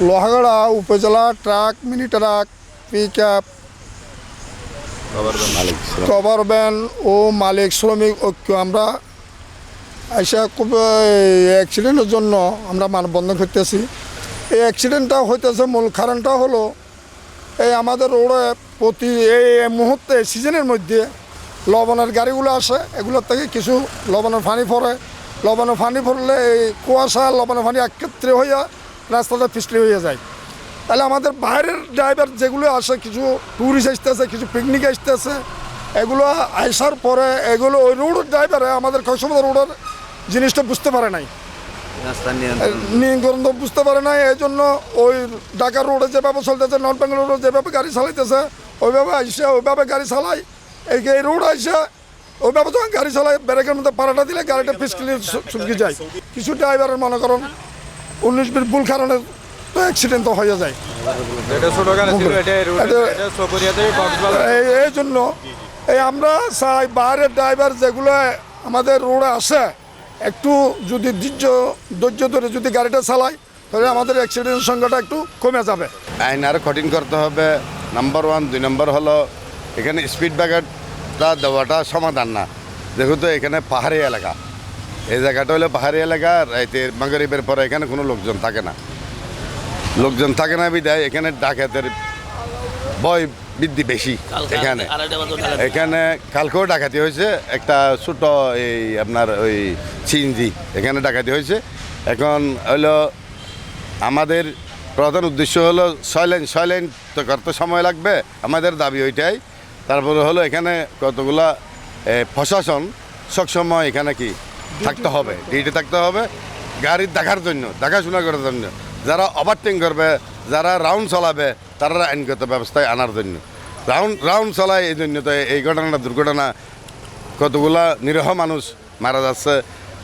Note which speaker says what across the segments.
Speaker 1: লোহাগড়া উপজেলা truck, mini truck, pick up, cover van ও মালিক শ্রমিক ঐক্য আমরা এসে খুব অ্যাক্সিডেন্টের জন্য আমরা মানববন্ধন করতেছি। এই অ্যাক্সিডেন্টটা হইতেছে মূল কারণটা হলো এই আমাদের রোডে প্রতি এই মুহূর্তে সিজনের মধ্যে লবণের গাড়িগুলো আসে, এগুলোর থেকে কিছু লবণের পানি পড়ে। লবণের পানি পড়লে এই কুয়াশা লবণের পানি একত্রে হইয়া রাস্তাটা পিছলে হয়ে যায়। তাহলে আমাদের বাইরের ড্রাইভার যেগুলো আসে, কিছু ট্যুরিস্ট আসতেছে, কিছু পিকনিক আসতেছে, এগুলো আসার পরে এগুলো ওই রোডের ড্রাইভারে আমাদের কক্সবাজার রোডের জিনিসটা বুঝতে পারে নাই, নিয়ন্ত্রণ বুঝতে পারে নাই। এই জন্য ওই ঢাকা রোডে যেভাবে চলতেছে, নর্থ বেঙ্গল রোডে যেভাবে গাড়ি চালাইতেছে ওইভাবে আইসে ওইভাবে গাড়ি চালায়। এই রোড আইসে ওইভাবে যখন গাড়ি চালায় ব্রেকের মধ্যে পাড়াটা দিলে গাড়িটা পিছলে চুটকে যায়। কিছু ড্রাইভারের মনে করেন 19-20 ভুল কারণে তো অ্যাক্সিডেন্ট হয়ে যায়। এই জন্য এই আমরা চাই বাইরের ড্রাইভার যেগুলো আমাদের রোডে আসে একটু যদি ধৈর্য ধরে যদি গাড়িটা চালায় তাহলে আমাদের অ্যাক্সিডেন্টের সংখ্যাটা একটু কমে যাবে।
Speaker 2: আইন আরও কঠিন করতে হবে, নাম্বার 1। 2 নম্বর হলো এখানে স্পিড ব্রেকারটা দেওয়াটা সমাধান না, যেহেতু এখানে পাহাড়ি এলাকা। এই জায়গাটা হলো পাহাড়ি এলাকা, রাইতের মাগরিবের পরে এখানে কোনো লোকজন থাকে না। লোকজন থাকে না বিধায় এখানে ডাকাতের ভয় বৃদ্ধি বেশি। এখানে কালকেও ডাকাতি হয়েছে, একটা ছোট এই আপনার ওই সিএনজি এখানে ডাকাতি হয়েছে। এখন হলো আমাদের প্রধান উদ্দেশ্য হলো সয়লেন তো করতে সময় লাগবে, আমাদের দাবি ওইটাই। তারপরে হলো এখানে কতগুলা প্রশাসন সবসময় এখানে কি থাকতে হবে, ডিউটি থাকতে হবে গাড়ির দেখাশোনা করার জন্য। যারা ওভারটেকিং করবে, যারা রাউন্ড চালাবে, তারা আইনগত ব্যবস্থায় আনার জন্য। রাউন্ড চালায় এই জন্য তো এই দুর্ঘটনা কতগুলা নিরীহ মানুষ মারা যাচ্ছে।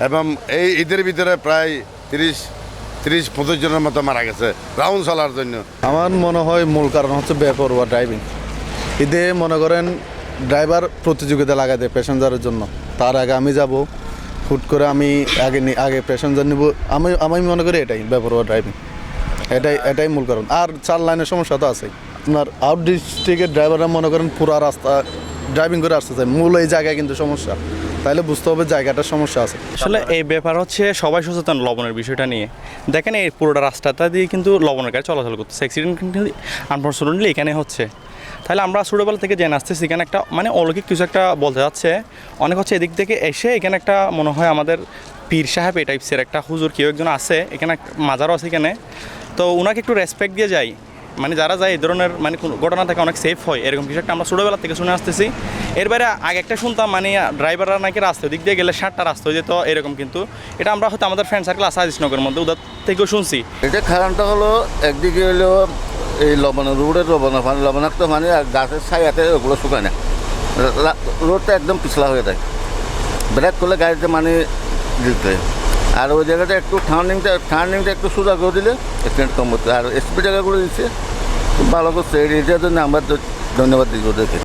Speaker 2: এবং এই ঈদের ভিতরে প্রায় 30-35 জনের মতো মারা গেছে রাউন্ড চলার জন্য।
Speaker 3: আমার মনে হয় মূল কারণ হচ্ছে বেপরোয়া ড্রাইভিং। ঈদে মনে করেন ড্রাইভার প্রতিযোগিতা লাগাই দেয় প্যাসেঞ্জারের জন্য। তার আগে আমি যাব, হুট করে আমি আগে প্যাসেঞ্জার নেব। আমি মনে করি এটাই বেপরোয়া ড্রাইভিং, এটাই মূল কারণ। আর 4 লাইনের সমস্যা তো আছে। আপনার আউট ডিস্ট্রিক্টের ড্রাইভাররা মনে করেন পুরা রাস্তা ড্রাইভিং করে আসতে চায়, মূল এই জায়গায় কিন্তু সমস্যা। তাইলে বুঝতে হবে জায়গাটার সমস্যা আছে।
Speaker 4: আসলে এই ব্যাপার হচ্ছে সবাই সচেতন লবণের বিষয়টা নিয়ে। দেখেন এই পুরোটা রাস্তাটা দিয়ে কিন্তু লবণের গাড়ি চলাচল করতেছে, অ্যাক্সিডেন্ট কিন্তু আনফর্চুনেটলি এখানে হচ্ছে। তাহলে আমরা ছোটোবেলা থেকে জেনে আসতেছি এখানে একটা মানে অলৌকিক কিছু একটা বলতে যাচ্ছে। অনেক হচ্ছে এদিক থেকে এসে এখানে একটা মনে হয় আমাদের পীর সাহেব এই টাইপসের একটা হুজুর কেউ একজন আছে, এখানে মাজারও আছে এখানে। তো ওনাকে একটু রেসপেক্ট দিয়ে যাই, মানে যারা যায় এই ধরনের মানে ঘটনা থেকে অনেক সেফ হয়, এরকম কিছু একটা আমরা ছোটোবেলা থেকে শুনে আসতেছি। এর বাইরে আগে একটা শুনতাম মানে ড্রাইভাররা নাকি রাস্তা দিক দিয়ে গেলে 7টা রাস্তা হয়ে যেত এরকম, কিন্তু এটা আমরা হয়তো আমাদের ফ্রেন্ড সার্কেল আছে আজিজনগরের মধ্যে, ওদের থেকেও শুনছি।
Speaker 5: এটা কারণটা হলো একদিকে হলো এই রোডের লবণাক্ত মানে আর গাছের ছায়াতে ওগুলো শুকায় না, রোডটা একদম পিছলা হয়ে যায়। ব্রেক করলে গাড়িতে মানে দিতে, আর ওই জায়গাটা একটু টার্নিংটা একটু সোজা করে দিলে অ্যাক্সিডেন্ট কম হচ্ছে। আর স্পিড জায়গাগুলো দিচ্ছে খুব ভালো করছে, এটার জন্য আমরা ধন্যবাদ দিই ওদেরকে।